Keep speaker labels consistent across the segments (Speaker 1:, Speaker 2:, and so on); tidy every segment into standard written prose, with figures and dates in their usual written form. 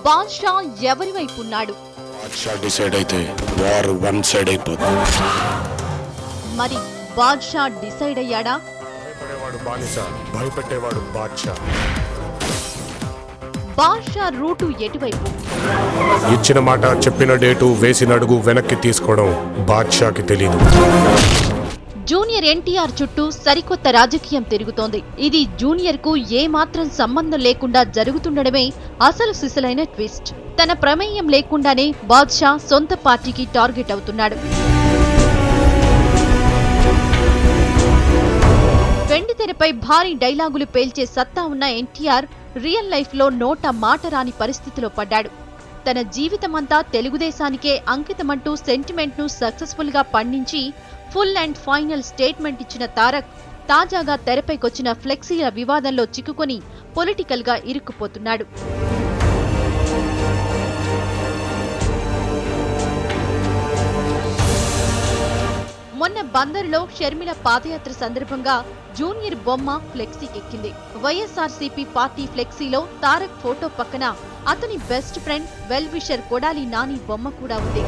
Speaker 1: బాద్షా ఎవరి వైపు ఉన్నాడు?
Speaker 2: బాద్షా డిసైడ్ అయితే వార్ వన్ సైడ్ అయిపోతుంది.
Speaker 1: మరి బాద్షా డిసైడ్ అయ్యాడా?
Speaker 3: భయపడేవాడు బానిస, భయపెట్టేవాడు బాద్షా.
Speaker 1: బాద్షా రూటు ఎటువైపు?
Speaker 3: ఇచ్చిన మాట, చెప్పిన డేటు, వేసిన అడుగు వెనక్కి తీసుకోవడం బాద్షాకి తెలీదు.
Speaker 1: జూనియర్ ఎన్టీఆర్ చుట్టూ సరికొత్త రాజకీయం తిరుగుతోంది. ఇది జూనియర్ కు ఏ మాత్రం సంబంధం లేకుండా జరుగుతుండడమే అసలు సిసలైన ట్విస్ట్. తన ప్రమేయం లేకుండానే బాద్షా సొంత పార్టీకి టార్గెట్ అవుతున్నాడు. వెండితెరపై భారీ డైలాగులు పేల్చే సత్తా ఉన్న ఎన్టీఆర్ రియల్ లైఫ్ లో నోట మాట రాని పరిస్థితిలో పడ్డాడు. తన జీవితమంతా తెలుగుదేశానికే అంకితమంటూ సెంటిమెంట్ ను సక్సెస్ఫుల్ గా పండించి ఫుల్ అండ్ ఫైనల్ స్టేట్మెంట్ ఇచ్చిన తారక్ తాజాగా తెరపైకొచ్చిన ఫ్లెక్సీల వివాదంలో చిక్కుకొని పొలిటికల్ గా ఇరుక్కుపోతున్నాడు. మొన్న బందరులో షర్మిల పాదయాత్ర సందర్భంగా జూనియర్ బొమ్మ ఫ్లెక్సీకెక్కింది. వైఎస్ఆర్సీపీ పార్టీ ఫ్లెక్సీలో తారక్ ఫోటో పక్కన అతని best friend well wisher Kodali Nani బొమ్మ కూడా ఉంది.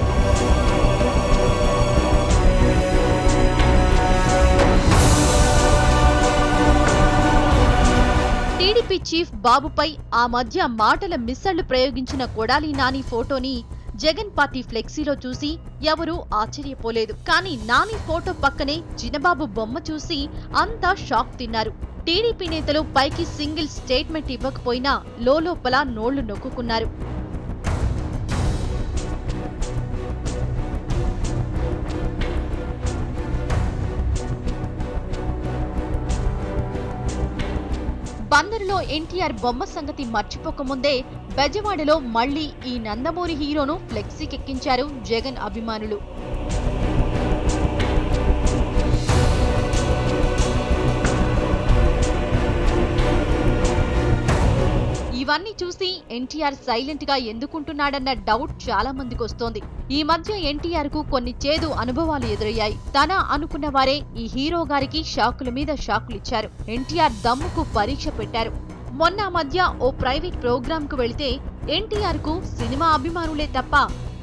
Speaker 1: టీడీపీ చీఫ్ బాబుపై ఆ మధ్య మాటల మిస్సళ్లు ప్రయోగించిన కొడాలి నాని ఫోటోని జగన్ పార్టీ ఫ్లెక్సీలో చూసి ఎవరూ ఆశ్చర్యపోలేదు. కానీ నాని ఫోటో పక్కనే చిన్నబాబు బొమ్మ చూసి అంతా షాక్ తిన్నారు. టీడీపీ నేతలు పైకి సింగిల్ స్టేట్మెంట్ ఇవ్వకపోయినా లోలోపల నోళ్లు నొక్కుకున్నారు. బందరులో ఎన్టీఆర్ బొమ్మ సంగతి మర్చిపోకముందే బెజవాడలో మళ్లీ ఈ నందమూరి హీరోను ఫ్లెక్సీకెక్కించారు జగన్ అభిమానులు. ఇవన్నీ చూసి ఎన్టీఆర్ సైలెంట్ గా ఎందుకుంటున్నాడన్న డౌట్ చాలా మందికి వస్తోంది. ఈ మధ్య ఎన్టీఆర్ కు కొన్ని చేదు అనుభవాలు ఎదురయ్యాయి. తన అనుకున్న వారే ఈ హీరో గారికి షాకుల మీద షాకులిచ్చారు. ఎన్టీఆర్ దమ్ముకు పరీక్ష పెట్టారు. మొన్న మధ్య ఓ ప్రైవేట్ ప్రోగ్రామ్ కు వెళితే ఎన్టీఆర్ కు సినిమా అభిమానులే తప్ప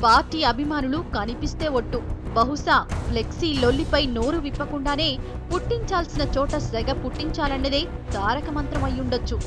Speaker 1: పార్టీ అభిమానులు కనిపిస్తే ఒట్టు. బహుశా ఫ్లెక్సీ లొల్లిపై నోరు విప్పకుండానే పుట్టించాల్సిన చోట సెగ పుట్టించాలన్నదే తారక మంత్రం అయ్యుండొచ్చు.